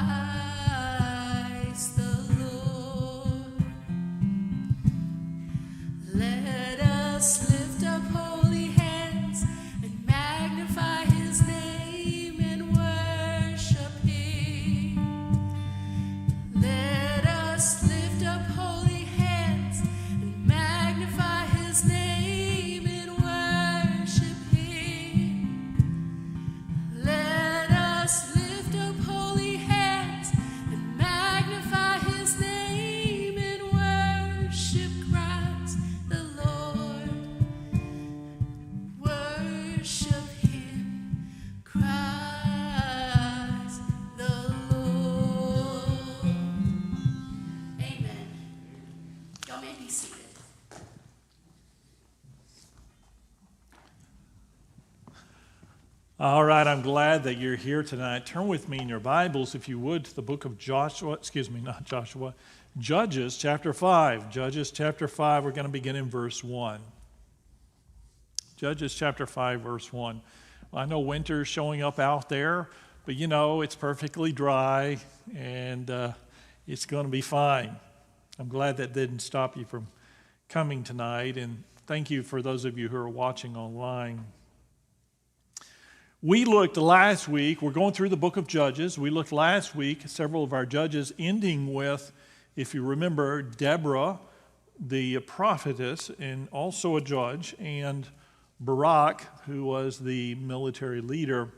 Christ the Lord. Let us lift up holy hands and magnify his name and worship him. Let us lift up holy hands and magnify his name and worship him. Let us lift up holy hands and magnify his name and worship Christ the Lord. Worship him, Christ the Lord. Amen. Y'all may be seated. All right, I'm glad that you're here tonight. Turn with me in your Bibles, if you would, to the book of Judges chapter 5. Judges chapter 5, we're going to begin in verse 1. Judges chapter 5, verse 1. I know winter's showing up out there, but you know, it's perfectly dry, and it's going to be fine. I'm glad that didn't stop you from coming tonight, and thank you for those of you who are watching online. We looked last week, we're going through the book of Judges. We looked last week at several of our judges, ending with, if you remember, Deborah, the prophetess, and also a judge, and Barak, who was the military leader.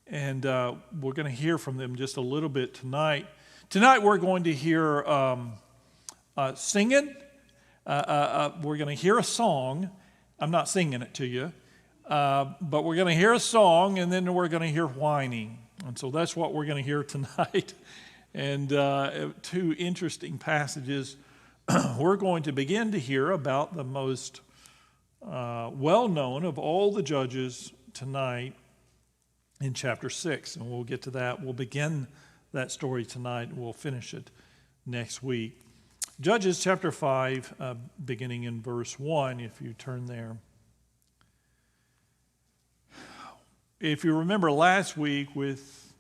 And we're going to hear from them just a little bit tonight. Tonight we're going to hear singing. We're going to hear a song. I'm not singing it to you. But we're going to hear a song, and then we're going to hear whining. And so that's what we're going to hear tonight. And two interesting passages. We're going to begin to hear about the most well-known of all the judges tonight in chapter 6. And we'll get to that. We'll begin that story tonight, and we'll finish it next week. Judges chapter 5, beginning in verse 1, if you turn there. If you remember last week with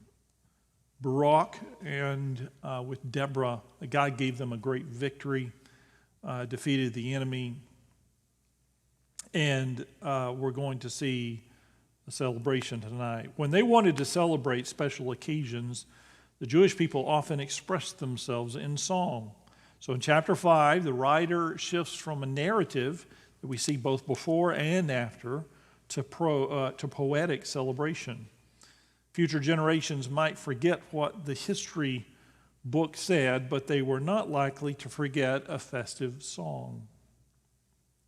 Barak and with Deborah, God gave them a great victory, defeated the enemy, and we're going to see a celebration tonight. When they wanted to celebrate special occasions, the Jewish people often expressed themselves in song. So in chapter 5, the writer shifts from a narrative that we see both before and after to poetic celebration. Future generations might forget what the history book said, but they were not likely to forget a festive song.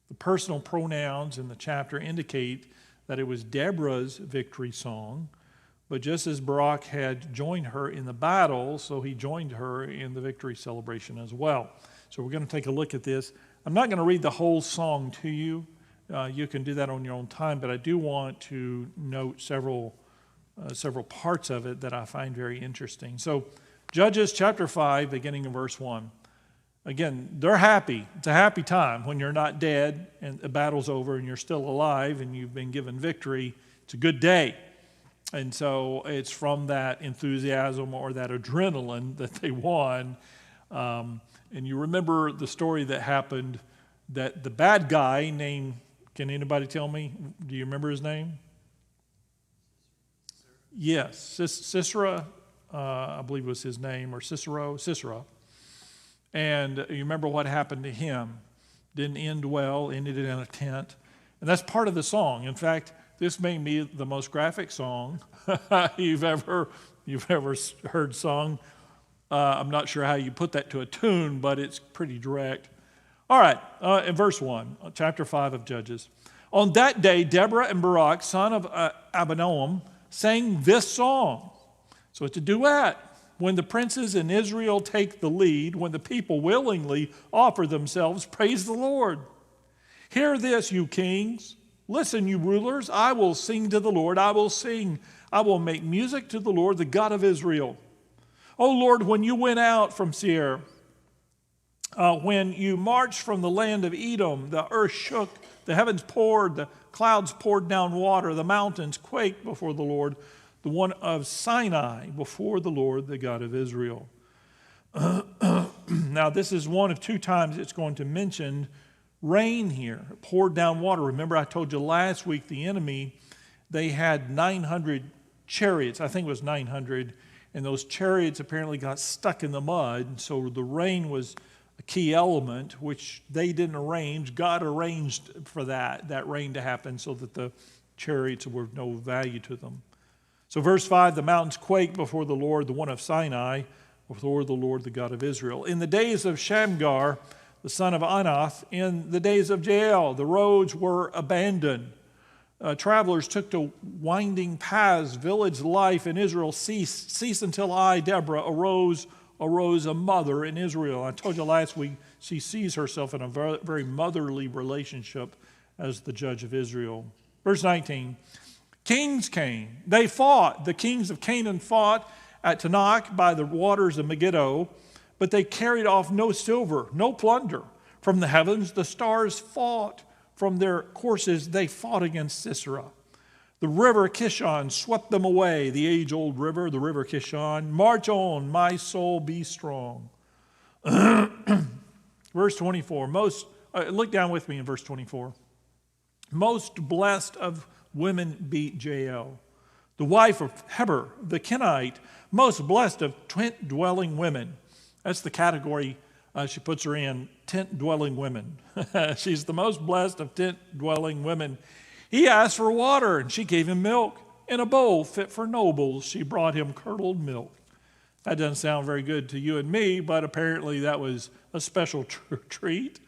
The personal pronouns in the chapter indicate that it was Deborah's victory song, but just as Barak had joined her in the battle, so he joined her in the victory celebration as well. So we're going to take a look at this. I'm not going to read the whole song to you. You can do that on your own time, but I do want to note several parts of it that I find very interesting. So Judges chapter 5, beginning in verse 1. Again, they're happy. It's a happy time when you're not dead and the battle's over and you're still alive and you've been given victory. It's a good day. And so it's from that enthusiasm or that adrenaline that they won. And you remember the story that happened, that the bad guy named, can anybody tell me? Do you remember his name? Yes, Sisera, I believe was his name, or Sisera. And you remember what happened to him. Didn't end well, ended in a tent. And that's part of the song. In fact, this may be the most graphic song you've ever heard sung. I'm not sure how you put that to a tune, but it's pretty direct. All right, in verse 1, chapter 5 of Judges. On that day, Deborah and Barak, son of Abinoam, sang this song. So it's a duet. When the princes in Israel take the lead, when the people willingly offer themselves, praise the Lord. Hear this, you kings. Listen, you rulers. I will sing to the Lord. I will sing. I will make music to the Lord, the God of Israel. O Lord, when you went out from Seir, when you marched from the land of Edom, the earth shook, the heavens poured, the clouds poured down water, the mountains quaked before the Lord. the one of Sinai, before the Lord, the God of Israel. Now, this is one of two times it's going to mention rain here, poured down water. Remember, I told you last week the enemy, they had 900 chariots. I think it was 900. And those chariots apparently got stuck in the mud. And so the rain was a key element, which they didn't arrange. God arranged for that rain to happen so that the chariots were of no value to them. So verse 5, the mountains quake before the Lord, the one of Sinai, before the Lord, the God of Israel. In the days of Shamgar, the son of Anath, in the days of Jael, the roads were abandoned. Travelers took to winding paths. Village life in Israel ceased until I, Deborah, arose a mother in Israel. I told you last week she sees herself in a very motherly relationship as the judge of Israel. Verse 19, kings came. They fought. The kings of Canaan fought at Tanakh by the waters of Megiddo, but they carried off no silver, no plunder. From the heavens the stars fought. From their courses they fought against Sisera. The river Kishon swept them away, the age-old river, the river Kishon. March on, my soul, be strong. Verse 24, look down with me in verse 24. Most blessed of women beat Jael, the wife of Heber, the Kenite, most blessed of tent-dwelling women. That's the category she puts her in, tent-dwelling women. She's the most blessed of tent-dwelling women. He asked for water, and she gave him milk. In a bowl fit for nobles, she brought him curdled milk. That doesn't sound very good to you and me, but apparently that was a special treat.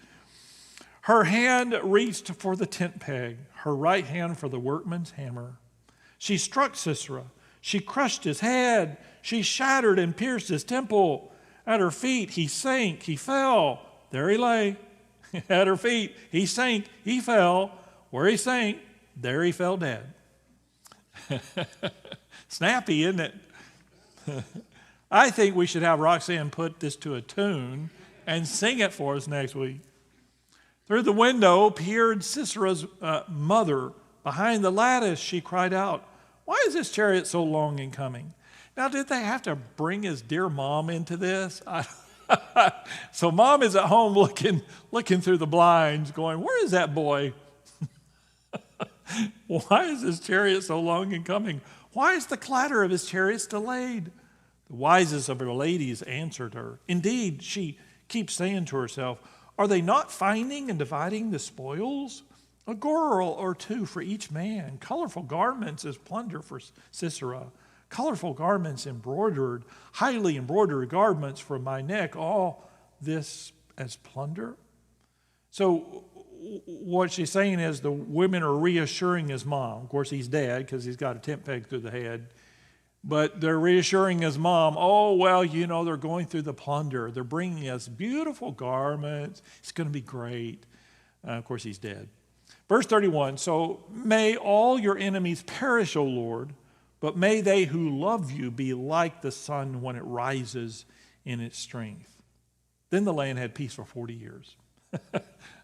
Her hand reached for the tent peg, her right hand for the workman's hammer. She struck Sisera. She crushed his head. She shattered and pierced his temple. At her feet he sank, he fell. There he lay. At her feet he sank, he fell. Where he sank, there he fell dead. Snappy, isn't it? I think we should have Roxanne put this to a tune and sing it for us next week. Through the window peered Sisera's mother. Behind the lattice she cried out, "Why is this chariot so long in coming?" Now, did they have to bring his dear mom into this? So mom is at home looking through the blinds going, "Where is that boy? Why is his chariot so long in coming? Why is the clatter of his chariots delayed?" The wisest of her ladies answered her. Indeed, she keeps saying to herself, "Are they not finding and dividing the spoils? A girl or two for each man, colorful garments as plunder for Sisera. Colorful garments embroidered, highly embroidered garments for my neck, all this as plunder." So what she's saying is the women are reassuring his mom. Of course, he's dead because he's got a tent peg through the head. But they're reassuring his mom, "Oh, well, they're going through the plunder. They're bringing us beautiful garments. It's going to be great." Of course, he's dead. Verse 31, "So may all your enemies perish, O Lord, but may they who love you be like the sun when it rises in its strength." Then the land had peace for 40 years.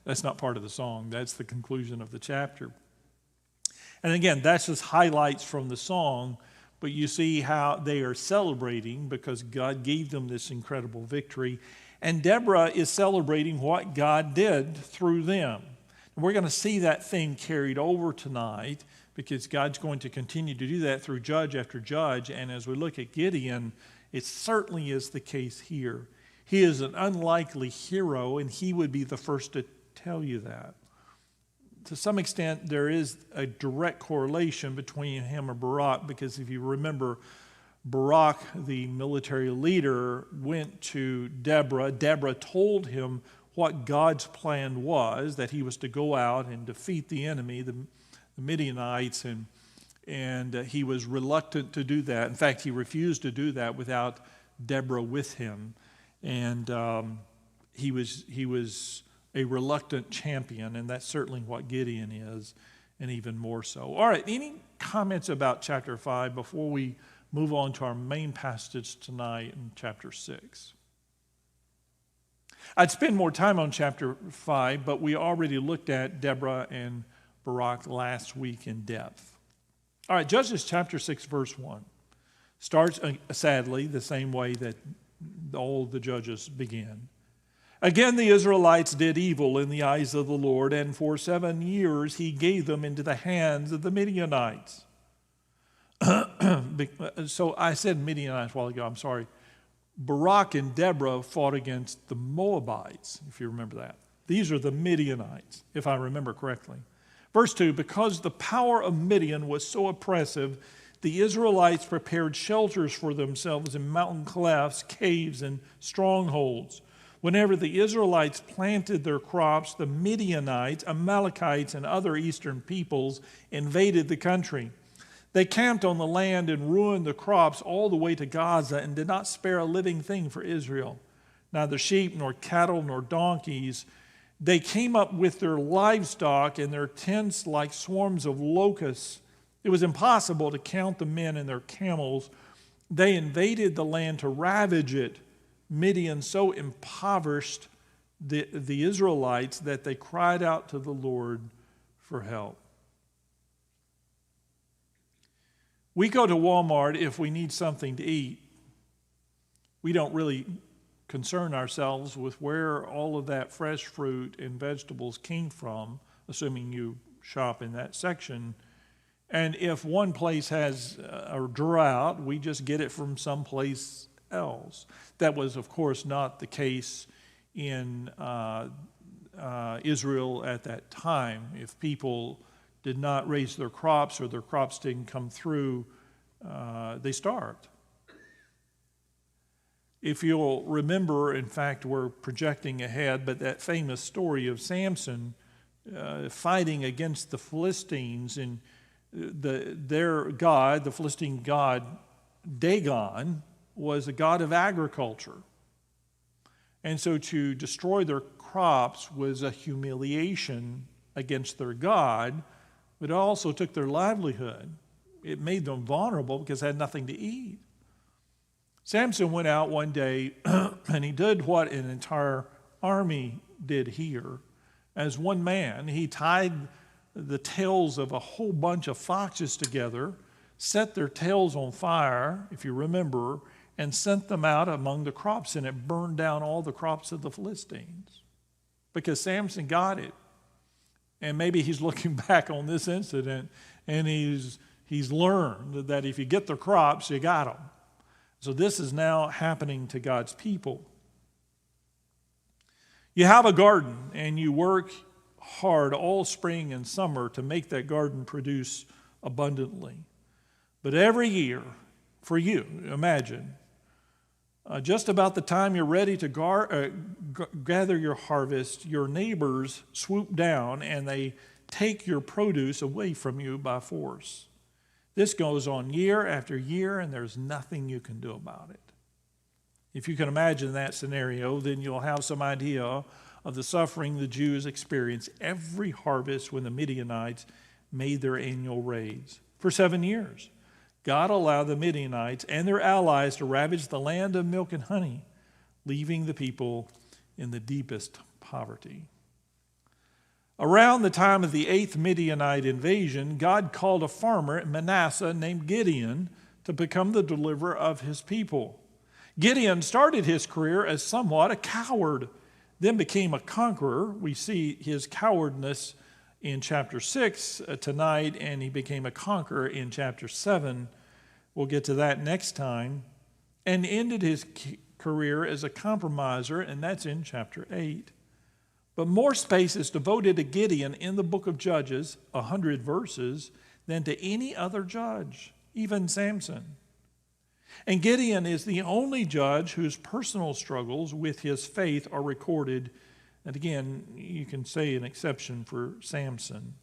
That's not part of the song. That's the conclusion of the chapter. And again, that's just highlights from the song, but you see how they are celebrating because God gave them this incredible victory. And Deborah is celebrating what God did through them. And we're going to see that theme carried over tonight, because God's going to continue to do that through judge after judge. And as we look at Gideon, it certainly is the case here. He is an unlikely hero, and he would be the first to tell you that. To some extent, there is a direct correlation between him and Barak, because if you remember, Barak, the military leader, went to Deborah. Deborah told him what God's plan was, that he was to go out and defeat the enemy, the Midianites, and he was reluctant to do that. In fact, he refused to do that without Deborah with him, and he was a reluctant champion, and that's certainly what Gideon is, and even more so. All right, any comments about chapter 5 before we move on to our main passage tonight in chapter 6? I'd spend more time on chapter 5, but we already looked at Deborah and Barak last week in depth. All right, Judges chapter 6, verse 1 starts, sadly, the same way that all the judges begin. Again, the Israelites did evil in the eyes of the Lord, and for 7 years he gave them into the hands of the Midianites. So I said Midianites a while ago, I'm sorry. Barak and Deborah fought against the Moabites, if you remember that. These are the Midianites, if I remember correctly. Verse 2, because the power of Midian was so oppressive, the Israelites prepared shelters for themselves in mountain clefts, caves, and strongholds. Whenever the Israelites planted their crops, the Midianites, Amalekites, and other eastern peoples invaded the country. They camped on the land and ruined the crops all the way to Gaza and did not spare a living thing for Israel. Neither sheep, nor cattle, nor donkeys. They came up with their livestock and their tents like swarms of locusts. It was impossible to count the men and their camels. They invaded the land to ravage it. Midian so impoverished the Israelites that they cried out to the Lord for help. We go to Walmart if we need something to eat. We don't really concern ourselves with where all of that fresh fruit and vegetables came from, assuming you shop in that section. And if one place has a drought, we just get it from someplace else. That was, of course, not the case in Israel at that time. If people did not raise their crops or their crops didn't come through, they starved. If you'll remember, in fact, we're projecting ahead, but that famous story of Samson fighting against the Philistines, and their god, the Philistine god Dagon, was a god of agriculture. And so to destroy their crops was a humiliation against their god, but it also took their livelihood. It made them vulnerable because they had nothing to eat. Samson went out one day and he did what an entire army did here. As one man, he tied the tails of a whole bunch of foxes together, set their tails on fire, if you remember, and sent them out among the crops, and it burned down all the crops of the Philistines because Samson got it. And maybe he's looking back on this incident and he's learned that if you get the crops, you got them. So this is now happening to God's people. You have a garden and you work hard all spring and summer to make that garden produce abundantly. But every year, for you, imagine, just about the time you're ready to gather your harvest, your neighbors swoop down and they take your produce away from you by force. This goes on year after year, and there's nothing you can do about it. If you can imagine that scenario, then you'll have some idea of the suffering the Jews experienced every harvest when the Midianites made their annual raids. For 7 years, God allowed the Midianites and their allies to ravage the land of milk and honey, leaving the people in the deepest poverty. Around the time of the 8th Midianite invasion, God called a farmer in Manasseh named Gideon to become the deliverer of his people. Gideon started his career as somewhat a coward, then became a conqueror. We see his cowardness in chapter 6 tonight, and he became a conqueror in chapter 7. We'll get to that next time. And ended his career as a compromiser, and that's in chapter 8. But more space is devoted to Gideon in the book of Judges, 100 verses, than to any other judge, even Samson. And Gideon is the only judge whose personal struggles with his faith are recorded. And again, you can say an exception for Samson.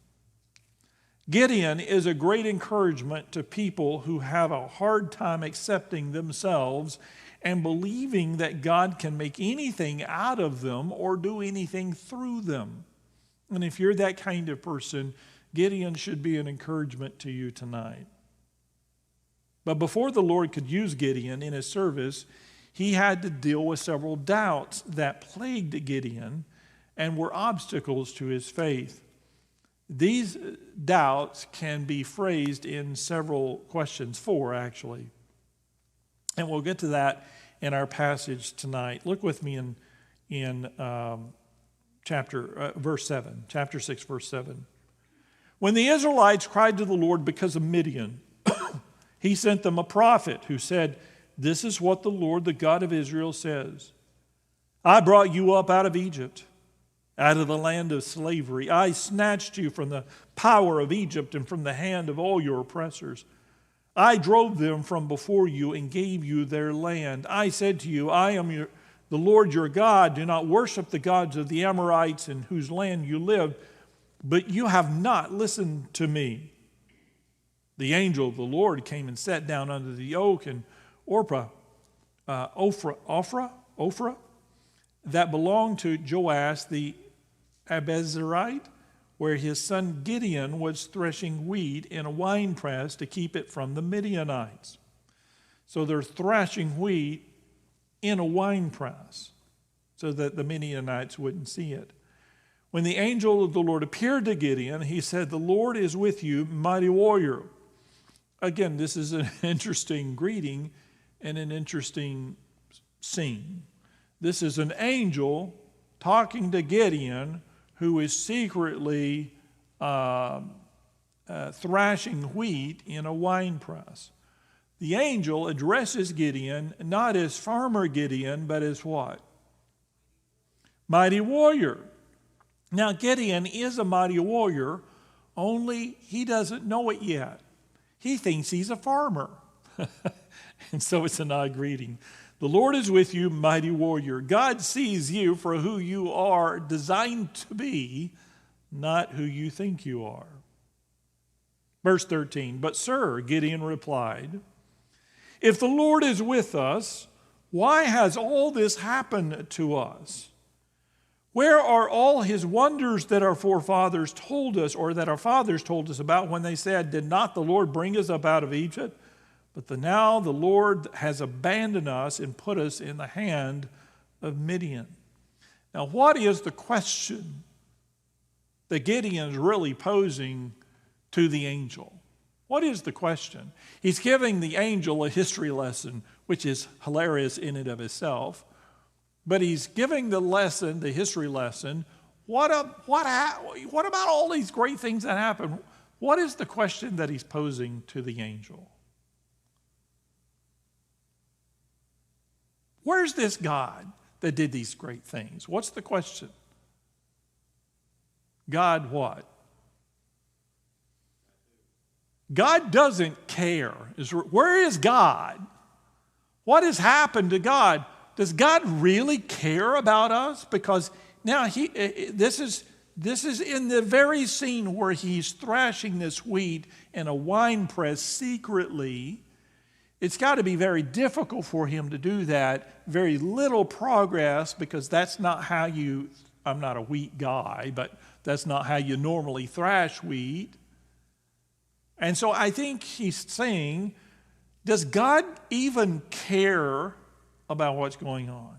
Gideon is a great encouragement to people who have a hard time accepting themselves and believing that God can make anything out of them or do anything through them. And if you're that kind of person, Gideon should be an encouragement to you tonight. But before the Lord could use Gideon in his service, he had to deal with several doubts that plagued Gideon and were obstacles to his faith. These doubts can be phrased in several questions, 4 actually. And we'll get to that in our passage tonight. Look with me in verse 7, chapter 6, verse 7. When the Israelites cried to the Lord because of Midian, he sent them a prophet who said, "This is what the Lord, the God of Israel, says. I brought you up out of Egypt, out of the land of slavery. I snatched you from the power of Egypt and from the hand of all your oppressors. I drove them from before you and gave you their land. I said to you, I am the Lord your God. Do not worship the gods of the Amorites in whose land you live. But you have not listened to me." The angel of the Lord came and sat down under the oak in Ophrah, that belonged to Joash the Abiezrite, where his son Gideon was threshing wheat in a winepress to keep it from the Midianites. So they're thrashing wheat in a winepress so that the Midianites wouldn't see it. When the angel of the Lord appeared to Gideon, he said, "The Lord is with you, mighty warrior." Again, this is an interesting greeting and an interesting scene. This is an angel talking to Gideon, who is secretly thrashing wheat in a winepress. The angel addresses Gideon not as Farmer Gideon, but as what? Mighty warrior. Now, Gideon is a mighty warrior, only he doesn't know it yet. He thinks he's a farmer. And so it's an odd greeting. The Lord is with you, mighty warrior. God sees you for who you are designed to be, not who you think you are. Verse 13, "But sir," Gideon replied, "if the Lord is with us, why has all this happened to us? Where are all his wonders that our forefathers told us, or that our fathers told us about when they said, 'Did not the Lord bring us up out of Egypt?' But now the Lord has abandoned us and put us in the hand of Midian." Now, what is the question that Gideon is really posing to the angel? What is the question? He's giving the angel a history lesson, which is hilarious in and of itself. But he's giving the lesson, the history lesson, what about all these great things that happen? What is the question that he's posing to the angel? Where's this God that did these great things? What's the question? God what? God doesn't care. Where is God? What has happened to God? Does God really care about us? Because now this is in the very scene where he's thrashing this wheat in a winepress secretly. It's got to be very difficult for him to do that. Very little progress, because that's not how I'm not a wheat guy, but that's not how you normally thrash wheat. And so I think he's saying, does God even care about what's going on?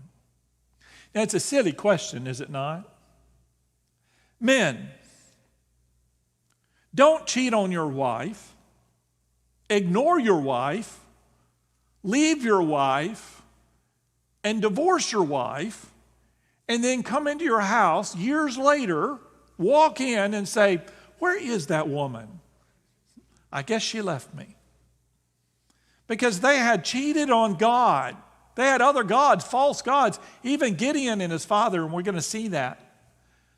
Now, it's a silly question, is it not? Men, don't cheat on your wife. Ignore your wife. Leave your wife and divorce your wife, and then come into your house years later, walk in and say, "Where is that woman? I guess she left me." Because they had cheated on God. They had other gods, false gods. Even Gideon and his father, and we're going to see that.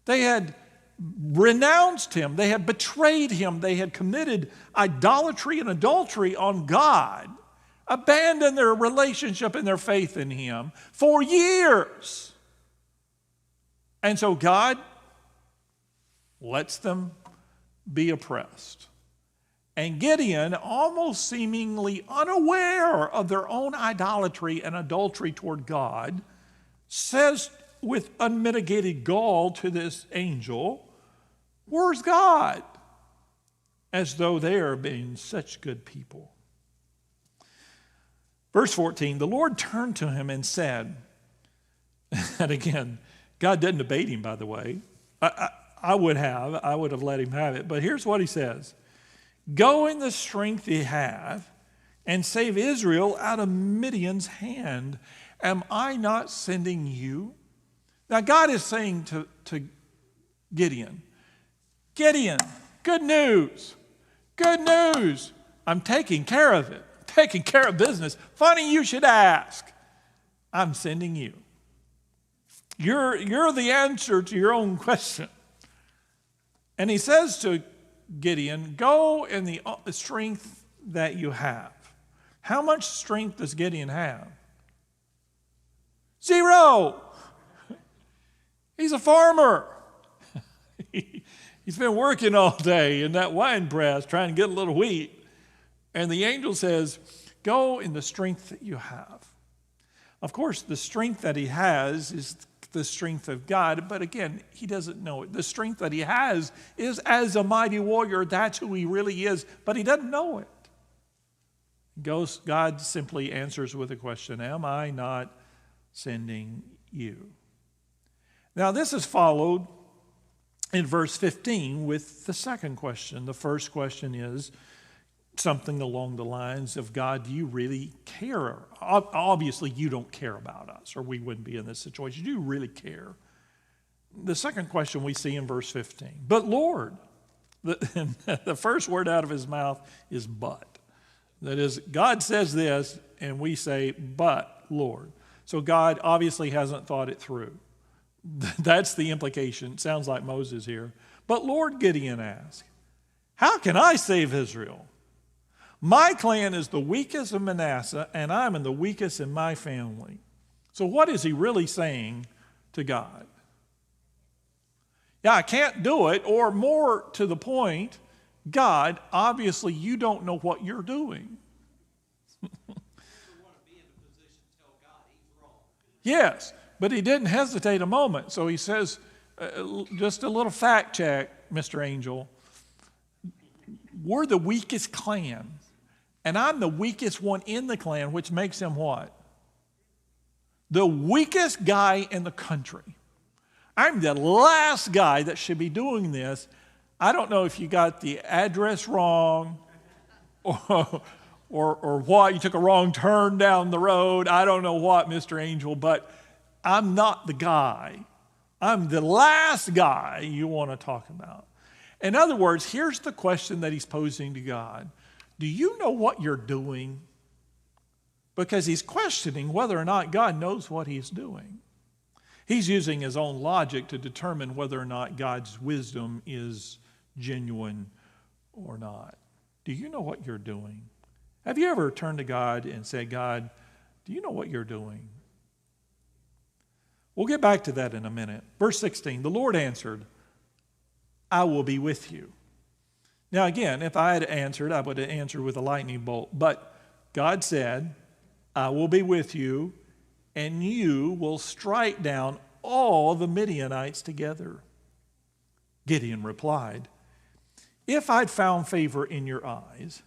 They had renounced him. They had betrayed him. They had committed idolatry and adultery on God. Abandoned their relationship and their faith in him for years. And so God lets them be oppressed. And Gideon, almost seemingly unaware of their own idolatry and adultery toward God, says with unmitigated gall to this angel, "Where's God?" As though they are being such good people. Verse 14, the Lord turned to him and said, and again, God didn't debate him, by the way. I would have let him have it. But here's what he says. Go in the strength you have and save Israel out of Midian's hand. Am I not sending you? Now God is saying to Gideon, Gideon, good news. Good news. I'm taking care of it. Taking care of business. Funny you should ask. I'm sending you. You're the answer to your own question. And he says to Gideon, go in the strength that you have. How much strength does Gideon have? 0. He's a farmer. He's been working all day in that wine press trying to get a little wheat. And the angel says, go in the strength that you have. Of course, the strength that he has is the strength of God, but again, he doesn't know it. The strength that he has is as a mighty warrior. That's who he really is, but he doesn't know it. God simply answers with a question, am I not sending you? Now, this is followed in verse 15 with the second question. The first question is something along the lines of, God, do you really care? Obviously, you don't care about us, or we wouldn't be in this situation. Do you really care? The second question we see in verse 15. But Lord, the first word out of his mouth is but. That is, God says this, and we say, but Lord. So God obviously hasn't thought it through. That's the implication. It sounds like Moses here. But Lord, Gideon asked, how can I save Israel? My clan is the weakest of Manasseh, and I'm in the weakest in my family. So what is he really saying to God? Yeah, I can't do it, or more to the point, God, obviously you don't know what you're doing. Yes, but he didn't hesitate a moment. So he says, just a little fact check, Mr. Angel. We're the weakest clan. And I'm the weakest one in the clan, which makes him what? The weakest guy in the country. I'm the last guy that should be doing this. I don't know if you got the address wrong or what. You took a wrong turn down the road. I don't know what, Mr. Angel, but I'm not the guy. I'm the last guy you want to talk about. In other words, here's the question that he's posing to God. Do you know what you're doing? Because he's questioning whether or not God knows what he's doing. He's using his own logic to determine whether or not God's wisdom is genuine or not. Do you know what you're doing? Have you ever turned to God and said, God, do you know what you're doing? We'll get back to that in a minute. Verse 16, the Lord answered, I will be with you. Now again, if I had answered, I would have answered with a lightning bolt. But God said, I will be with you, and you will strike down all the Midianites together. Gideon replied, if I'd found favor in your eyes,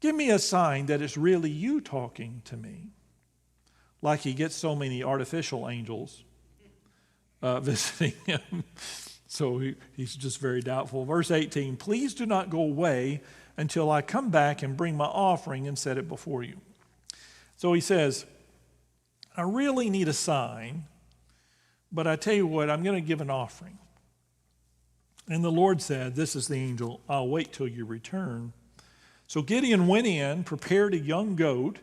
give me a sign that it's really you talking to me. Like he gets so many artificial angels visiting him. So he's just very doubtful. Verse 18, please do not go away until I come back and bring my offering and set it before you. So he says, I really need a sign, but I tell you what, I'm going to give an offering. And the Lord said, this is the angel, I'll wait till you return. So Gideon went in, prepared a young goat.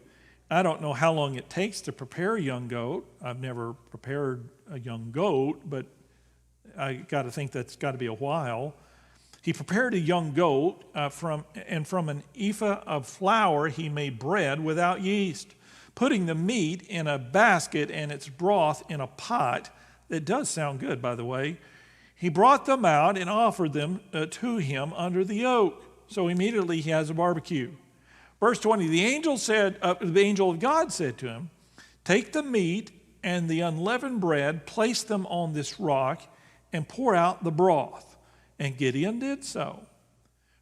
I don't know how long it takes to prepare a young goat. I've never prepared a young goat, but I got to think that's got to be a while. He prepared a young goat from an ephah of flour he made bread without yeast, putting the meat in a basket and its broth in a pot. That does sound good, by the way. He brought them out and offered them to him under the oak. So immediately he has a barbecue. Verse 20, the angel of God said to him, take the meat and the unleavened bread, place them on this rock, and pour out the broth. And Gideon did so.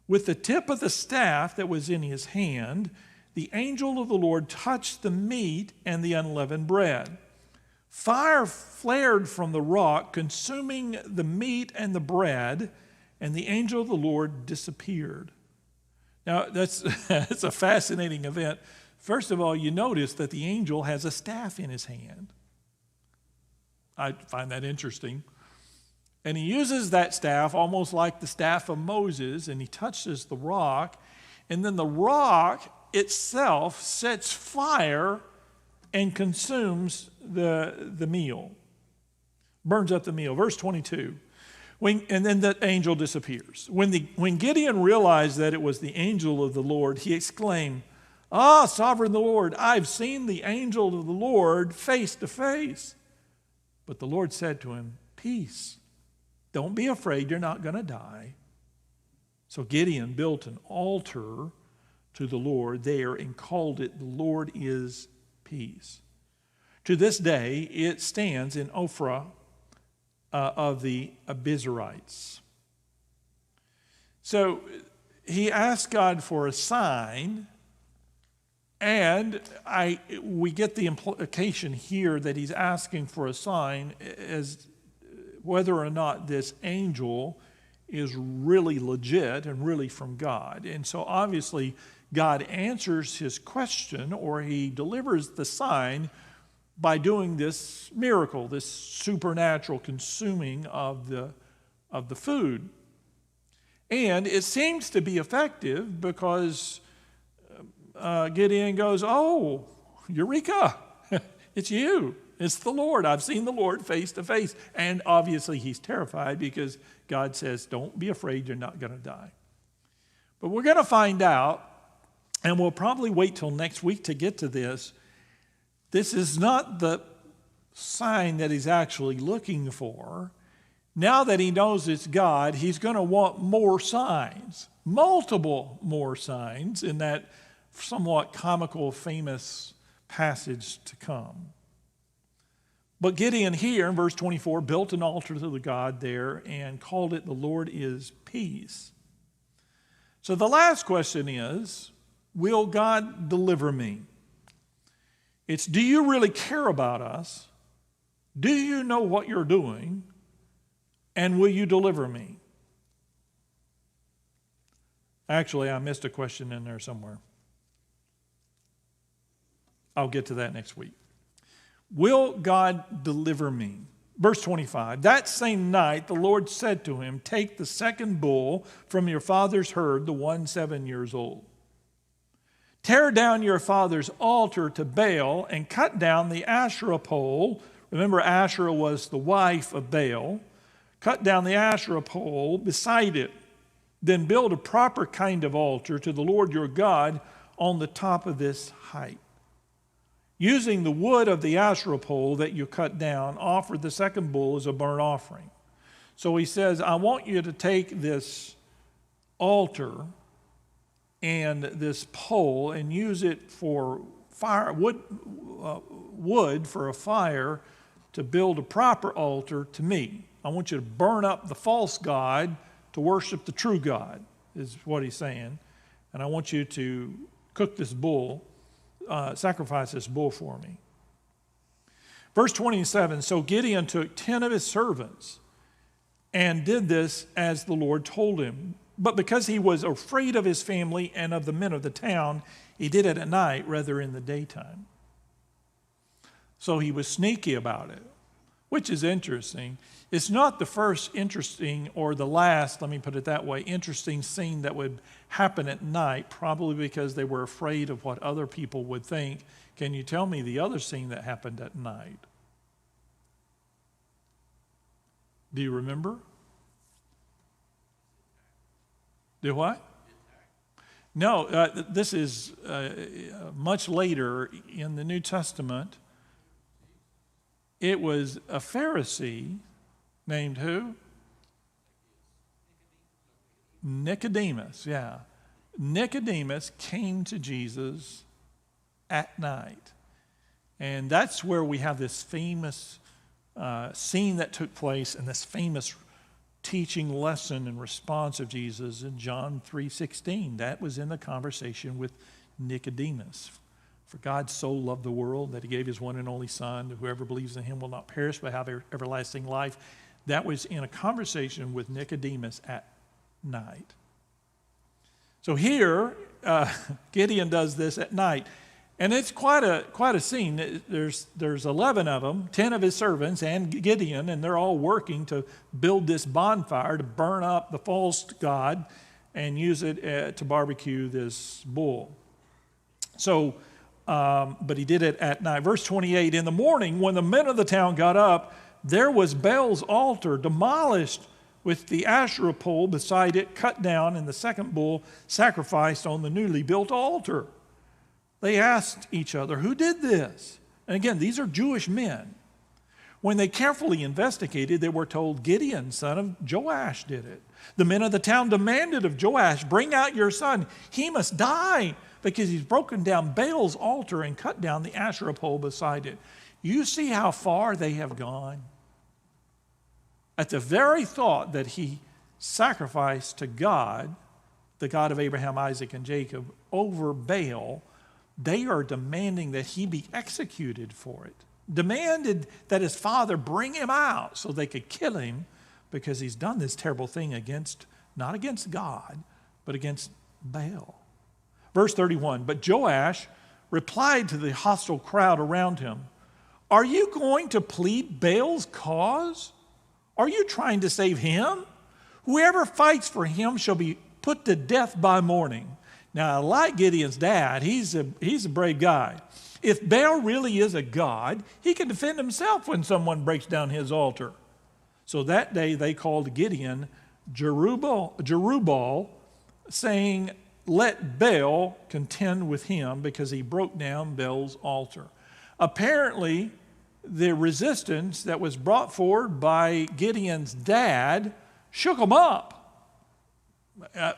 With the tip of the staff that was in his hand, the angel of the Lord touched the meat and the unleavened bread. Fire flared from the rock, consuming the meat and the bread, and the angel of the Lord disappeared. Now, that's a fascinating event. First of all, you notice that the angel has a staff in his hand. I find that interesting. And he uses that staff almost like the staff of Moses, and he touches the rock, and then the rock itself sets fire and consumes the meal, burns up the meal. Verse 22, and then the angel disappears. When Gideon realized that it was the angel of the Lord, he exclaimed, "Ah, sovereign Lord, I've seen the angel of the Lord face to face." But the Lord said to him, "Peace, don't be afraid, you're not going to die." So Gideon built an altar to the Lord there and called it, "The Lord is Peace." To this day, it stands in Ophrah of the Abiezrites. So he asked God for a sign, and we get the implication here that he's asking for a sign as whether or not this angel is really legit and really from God. And so obviously God answers his question, or he delivers the sign by doing this miracle, this supernatural consuming of the food. And it seems to be effective because Gideon goes, "Oh, Eureka, it's you. It's the Lord. I've seen the Lord face to face." And obviously he's terrified because God says, "Don't be afraid, you're not going to die." But we're going to find out, and we'll probably wait till next week to get to this. This is not the sign that he's actually looking for. Now that he knows it's God, he's going to want more signs, multiple more signs in that somewhat comical, famous passage to come. But Gideon here in verse 24 built an altar to the God there and called it, "The Lord is Peace." So the last question is, will God deliver me? It's, do you really care about us? Do you know what you're doing? And will you deliver me? Actually, I missed a question in there somewhere. I'll get to that next week. Will God deliver me? Verse 25, that same night the Lord said to him, "Take the second bull from your father's herd, the one 7 years old. Tear down your father's altar to Baal and cut down the Asherah pole." Remember, Asherah was the wife of Baal. "Cut down the Asherah pole beside it. Then build a proper kind of altar to the Lord your God on the top of this height. Using the wood of the Asherah pole that you cut down, offer the second bull as a burnt offering." So he says, I want you to take this altar and this pole and use it for fire, wood for a fire to build a proper altar to me. I want you to burn up the false god to worship the true God, is what he's saying. And I want you to cook this bull, sacrifice this bull for me. Verse 27, so Gideon took 10 of his servants and did this as the Lord told him. But because he was afraid of his family and of the men of the town, he did it at night rather in the daytime. So he was sneaky about it, which is interesting. It's not the first interesting or the last, let me put it that way, interesting scene that would happen at night, probably because they were afraid of what other people would think. Can you tell me the other scene that happened at night? Do you remember? Do what? No, this is much later in the New Testament. It was a Pharisee named who? Nicodemus, yeah. Nicodemus came to Jesus at night. And that's where we have this famous scene that took place and this famous teaching lesson and response of Jesus in John 3:16. That was in the conversation with Nicodemus. For God so loved the world that he gave his one and only Son, that whoever believes in him will not perish but have everlasting life. That was in a conversation with Nicodemus at night. So here, Gideon does this at night. And it's quite a scene. There's 11 of them, 10 of his servants and Gideon, and they're all working to build this bonfire to burn up the false god and use it to barbecue this bull. So, but he did it at night. Verse 28, in the morning, when the men of the town got up, there was Baal's altar demolished with the Asherah pole beside it, cut down, and the second bull sacrificed on the newly built altar. They asked each other, who did this? And again, these are Jewish men. When they carefully investigated, they were told Gideon, son of Joash, did it. The men of the town demanded of Joash, bring out your son. He must die because he's broken down Baal's altar and cut down the Asherah pole beside it. You see how far they have gone? At the very thought that he sacrificed to God, the God of Abraham, Isaac, and Jacob, over Baal, they are demanding that he be executed for it. Demanded that his father bring him out so they could kill him because he's done this terrible thing not against God, but against Baal. Verse 31, but Joash replied to the hostile crowd around him, are you going to plead Baal's cause? Are you trying to save him? Whoever fights for him shall be put to death by morning. Now, like Gideon's dad, he's a brave guy. If Baal really is a god, he can defend himself when someone breaks down his altar. So that day they called Gideon Jerubbaal, saying, let Baal contend with him because he broke down Baal's altar. Apparently, the resistance that was brought forward by Gideon's dad shook him up.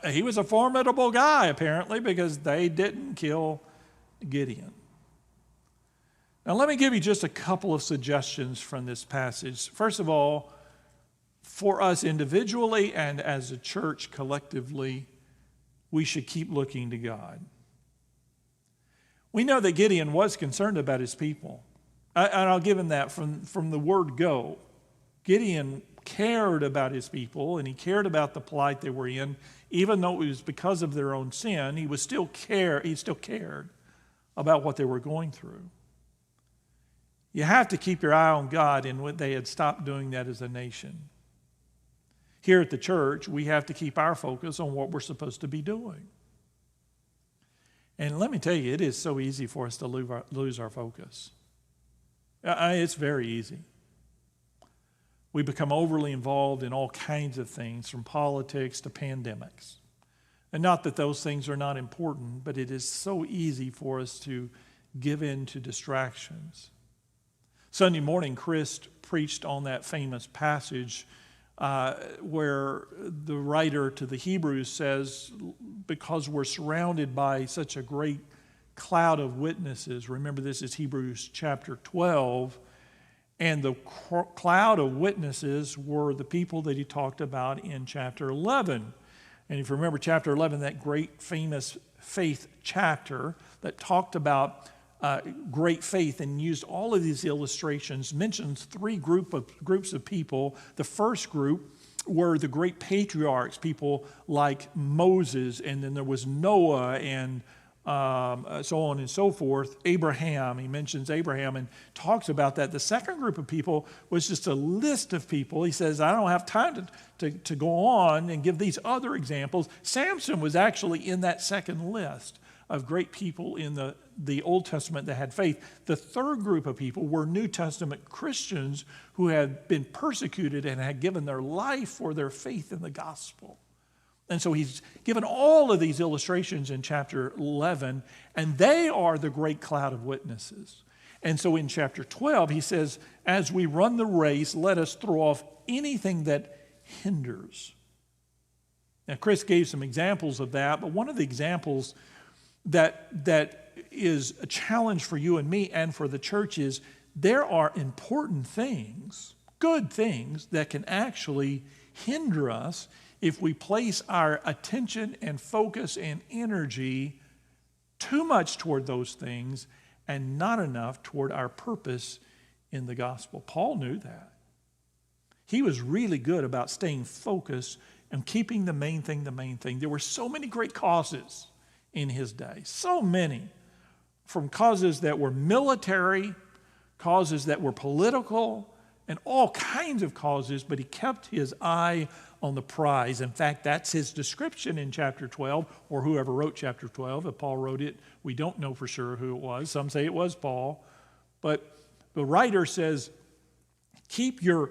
He was a formidable guy, apparently, because they didn't kill Gideon. Now, let me give you just a couple of suggestions from this passage. First of all, for us individually and as a church collectively, we should keep looking to God. We know that Gideon was concerned about his people. And I'll give him that from the word go. Gideon cared about his people, and he cared about the plight they were in. Even though it was because of their own sin, he still cared about what they were going through. You have to keep your eye on God, and when they had stopped doing that as a nation. Here at the church, we have to keep our focus on what we're supposed to be doing. And let me tell you, it is so easy for us to lose our focus. It's very easy. We become overly involved in all kinds of things, from politics to pandemics. And not that those things are not important, but it is so easy for us to give in to distractions. Sunday morning, Chris preached on that famous passage where the writer to the Hebrews says, because we're surrounded by such a great cloud of witnesses. Remember, this is Hebrews chapter 12. And the cloud of witnesses were the people that he talked about in chapter 11. And if you remember chapter 11, that great famous faith chapter that talked about great faith and used all of these illustrations, mentions three groups of people. The first group were the great patriarchs, people like Moses, and then there was Noah and so on and so forth. Abraham, he mentions Abraham and talks about that. The second group of people was just a list of people. He says, I don't have time to go on and give these other examples. Samson was actually in that second list of great people in the Old Testament that had faith. The third group of people were New Testament Christians who had been persecuted and had given their life for their faith in the gospel. And so he's given all of these illustrations in chapter 11, and they are the great cloud of witnesses. And so in chapter 12, he says, as we run the race, let us throw off anything that hinders. Now, Chris gave some examples of that, but one of the examples that is a challenge for you and me and for the church is there are important things, good things, that can actually hinder us if we place our attention and focus and energy too much toward those things and not enough toward our purpose in the gospel. Paul knew that. He was really good about staying focused and keeping the main thing the main thing. There were so many great causes in his day, so many, from causes that were military, causes that were political, and all kinds of causes, but he kept his eye on the prize. In fact, that's his description in chapter 12, or whoever wrote chapter 12. If Paul wrote it, we don't know for sure who it was. Some say it was Paul. But the writer says, keep your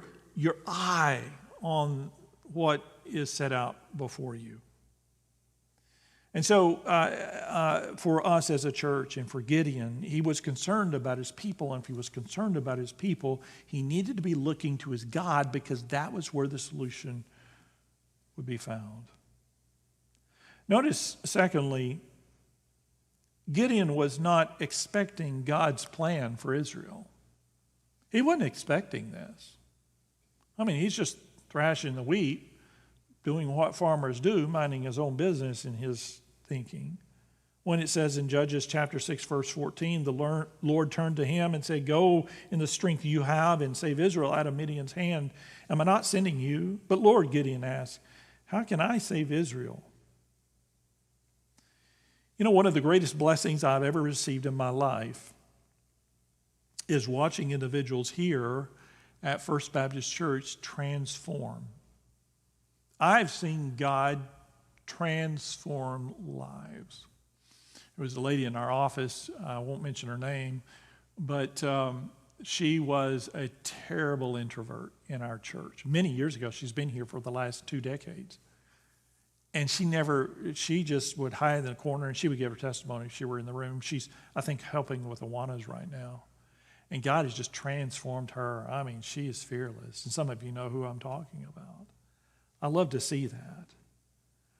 eye on what is set out before you. And so for us as a church and for Gideon, he was concerned about his people. And if he was concerned about his people, he needed to be looking to his God, because that was where the solution would be found. Notice, secondly, Gideon was not expecting God's plan for Israel. He wasn't expecting this. I mean, he's just thrashing the wheat, doing what farmers do, minding his own business in his thinking. When it says in Judges chapter 6, verse 14, the Lord turned to him and said, "Go in the strength you have and save Israel out of Midian's hand. Am I not sending you?" "But Lord," Gideon asked, "how can I save Israel?" You know, one of the greatest blessings I've ever received in my life is watching individuals here at First Baptist Church transform. I've seen God transform lives. There was a lady in our office, I won't mention her name, but she was a terrible introvert in our church. Many years ago, she's been here for the last 2 decades. And she just would hide in the corner, and she would give her testimony if she were in the room. She's, I think, helping with Awanas right now. And God has just transformed her. I mean, she is fearless. And some of you know who I'm talking about. I love to see that.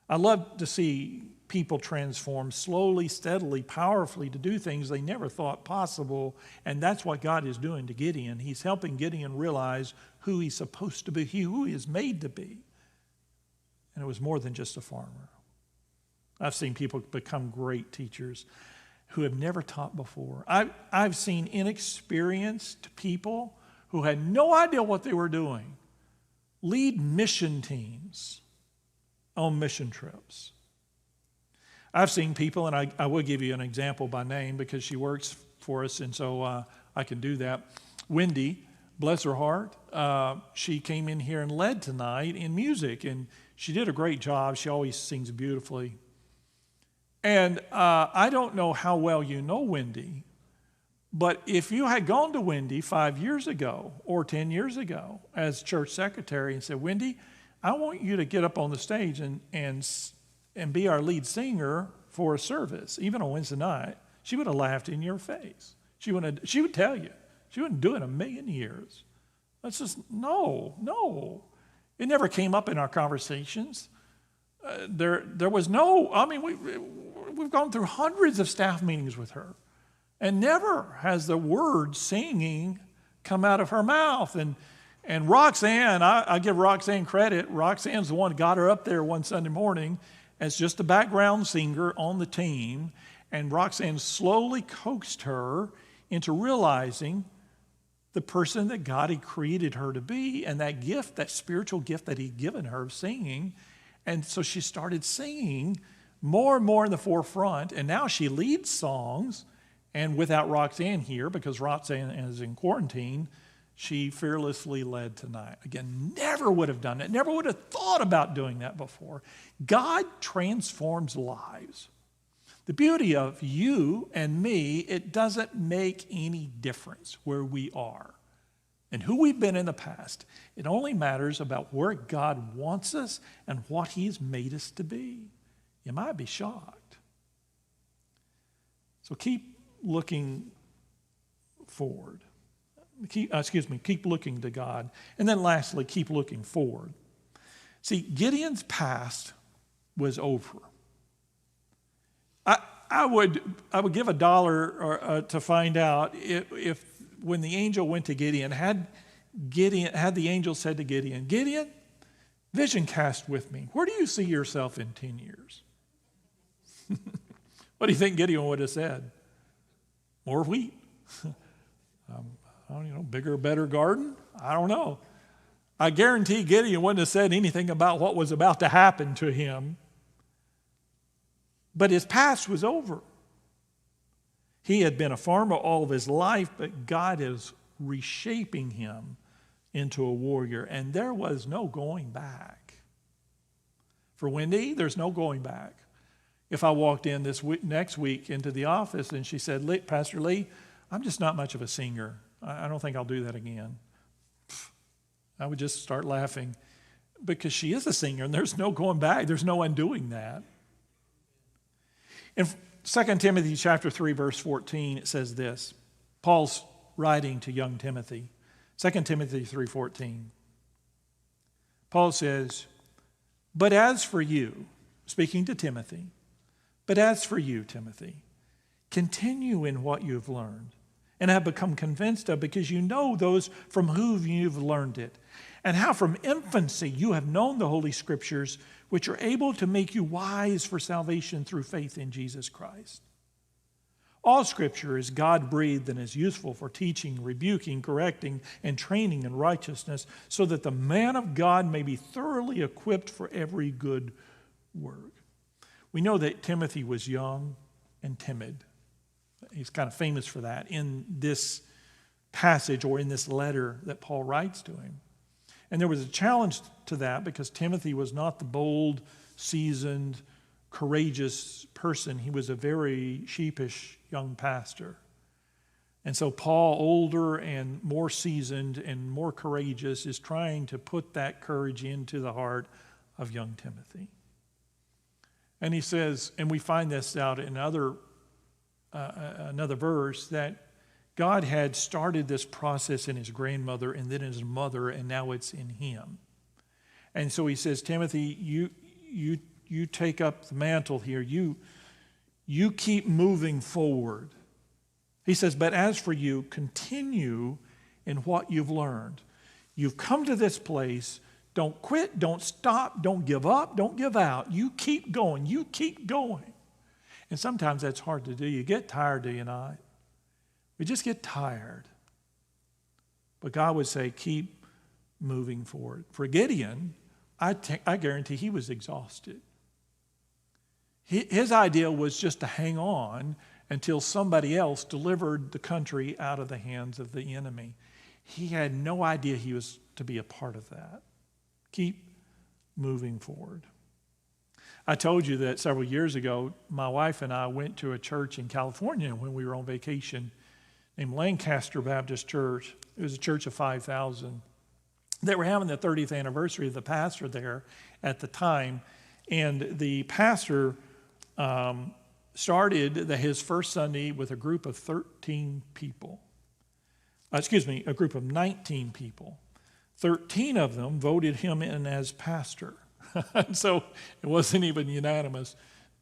I love to see people transform slowly, steadily, powerfully to do things they never thought possible. And that's what God is doing to Gideon. He's helping Gideon realize who he's supposed to be, who he is made to be. And it was more than just a farmer. I've seen people become great teachers who have never taught before. I've seen inexperienced people who had no idea what they were doing lead mission teams on mission trips. I've seen people, and I will give you an example by name because she works for us, and so I can do that. Wendy, bless her heart, she came in here and led tonight in music, and she did a great job. She always sings beautifully. And I don't know how well you know Wendy, but if you had gone to Wendy 5 years ago or 10 years ago as church secretary and said, "Wendy, I want you to get up on the stage and be our lead singer for a service, even on Wednesday night," she would have laughed in your face. She would tell you. She wouldn't do it in a million years. That's just, no. It never came up in our conversations. There was no, I mean, we've gone through hundreds of staff meetings with her, and never has the word singing come out of her mouth. And Roxanne, I give Roxanne credit. Roxanne's the one who got her up there one Sunday morning as just a background singer on the team. And Roxanne slowly coaxed her into realizing the person that God had created her to be, and that gift, that spiritual gift that he'd given her of singing. And so she started singing more and more in the forefront, and now she leads songs. And without Roxanne here, because Roxanne is in quarantine, she fearlessly led tonight. Again, never would have done it, never would have thought about doing that before. God transforms lives. The beauty of you and me, it doesn't make any difference where we are and who we've been in the past. It only matters about where God wants us and what he's made us to be. You might be shocked. So keep looking forward. Keep looking to God. And then lastly, keep looking forward. See, Gideon's past was over. I would give $1 to find out if when the angel went to Gideon, had the angel said to Gideon, "Gideon, vision cast with me. Where do you see yourself in 10 years? What do you think Gideon would have said? More wheat. I don't know, bigger, better garden? I don't know. I guarantee Gideon wouldn't have said anything about what was about to happen to him. But his past was over. He had been a farmer all of his life, but God is reshaping him into a warrior. And there was no going back. For Wendy, there's no going back. If I walked in this week, next week into the office and she said, Pastor Lee, I'm just not much of a singer. I don't think I'll do that again. I would just start laughing because she is a singer and there's no going back. There's no undoing that. In 2 Timothy chapter 3, verse 14, it says this. Paul's writing to young Timothy. 2 Timothy 3:14. Paul says, but as for you, speaking to Timothy, but as for you, Timothy, continue in what you have learned and have become convinced of, because you know those from whom you've learned it, and how from infancy you have known the Holy Scriptures, which are able to make you wise for salvation through faith in Jesus Christ. All Scripture is God-breathed and is useful for teaching, rebuking, correcting, and training in righteousness, so that the man of God may be thoroughly equipped for every good work. We know that Timothy was young and timid. He's kind of famous for that in this passage or in this letter that Paul writes to him. And there was a challenge to that because Timothy was not the bold, seasoned, courageous person. He was a very sheepish young pastor. And so Paul, older and more seasoned and more courageous, is trying to put that courage into the heart of young Timothy. And he says, and we find this out in another verse, that God had started this process in his grandmother and then his mother, and now it's in him. And so he says, Timothy, you take up the mantle here. You keep moving forward. He says, but as for you, continue in what you've learned. You've come to this place. Don't quit. Don't stop. Don't give up. Don't give out. You keep going. You keep going. And sometimes that's hard to do. You get tired, do you not? We just get tired. But God would say, keep moving forward. For Gideon, I guarantee he was exhausted. His idea was just to hang on until somebody else delivered the country out of the hands of the enemy. He had no idea he was to be a part of that. Keep moving forward. I told you that several years ago, my wife and I went to a church in California when we were on vacation named Lancaster Baptist Church. It was a church of 5,000. They were having the 30th anniversary of the pastor there at the time, and the pastor started his first Sunday with a group of 13 people. A group of 19 people. 13 of them voted him in as pastor. So it wasn't even unanimous.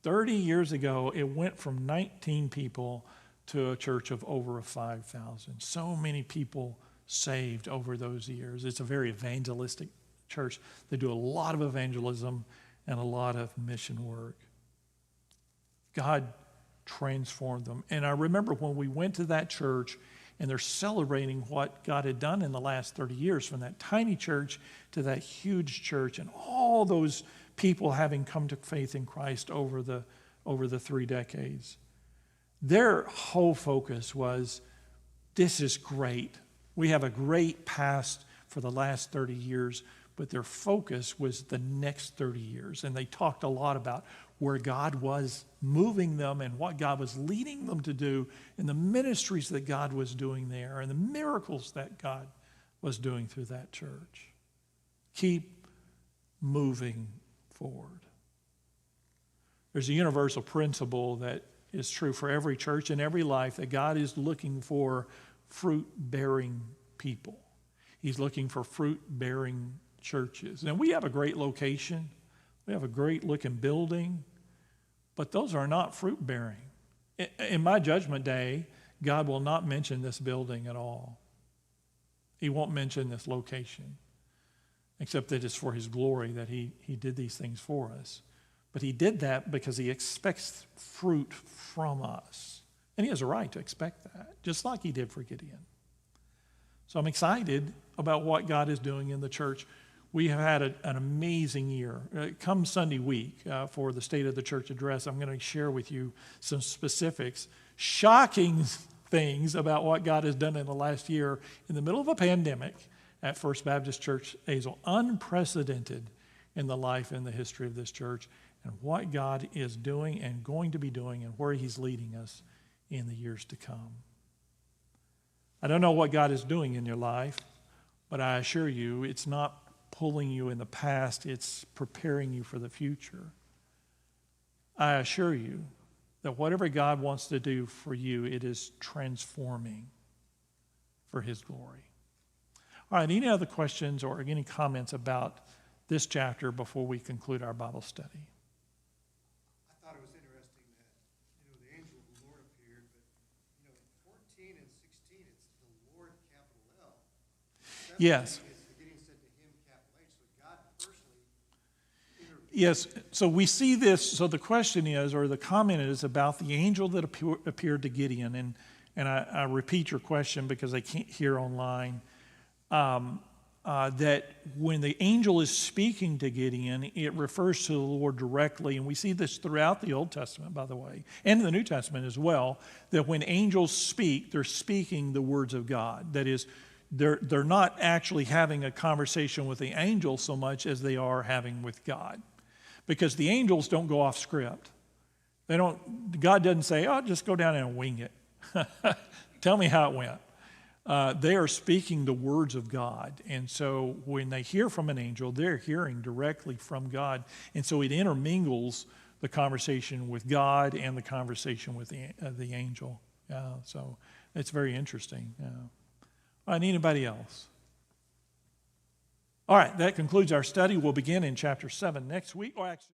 30 years ago, it went from 19 people to a church of over 5,000. So many people saved over those years. It's a very evangelistic church. They do a lot of evangelism and a lot of mission work. God transformed them. And I remember when we went to that church and they're celebrating what God had done in the last 30 years, from that tiny church to that huge church, and all those people having come to faith in Christ over the 3 decades. Their whole focus was, this is great. We have a great past for the last 30 years, but their focus was the next 30 years. And they talked a lot about where God was moving them and what God was leading them to do, and the ministries that God was doing there, and the miracles that God was doing through that church. Keep moving forward. There's a universal principle that is true for every church and every life, that God is looking for fruit-bearing people. He's looking for fruit-bearing churches. And we have a great location. We have a great-looking building, but those are not fruit-bearing. In my judgment day, God will not mention this building at all. He won't mention this location, except that it's for his glory that he did these things for us. But he did that because he expects fruit from us. And he has a right to expect that, just like he did for Gideon. So I'm excited about what God is doing in the church. We have had an amazing year. Come Sunday week for the State of the Church address, I'm going to share with you some specifics, shocking things about what God has done in the last year in the middle of a pandemic at First Baptist Church Azle. Unprecedented in the life and the history of this church, and what God is doing and going to be doing and where he's leading us in the years to come. I don't know what God is doing in your life, but I assure you it's not pulling you in the past, it's preparing you for the future. I assure you that whatever God wants to do for you, it is transforming for his glory. All right, any other questions or any comments about this chapter before we conclude our Bible study? I thought it was interesting that, the angel of the Lord appeared, but, in 14 and 16, it's the Lord, capital L. 17 Yes. It's the Gideon said to him, capital H, so God personally intervened. Yes, so we see this, so the question is, or the comment is about the angel that appeared to Gideon, and I repeat your question because I can't hear online, that when the angel is speaking to Gideon, it refers to the Lord directly, and we see this throughout the Old Testament, by the way, and the New Testament as well, that when angels speak, they're speaking the words of God. That is, they're not actually having a conversation with the angel so much as they are having with God. Because the angels don't go off script. God doesn't say, oh, just go down and wing it. Tell me how it went. They are speaking the words of God. And so when they hear from an angel, they're hearing directly from God. And so it intermingles the conversation with God and the conversation with the angel. So it's very interesting. All right, anybody else? All right, that concludes our study. We'll begin in chapter 7 next week. Or actually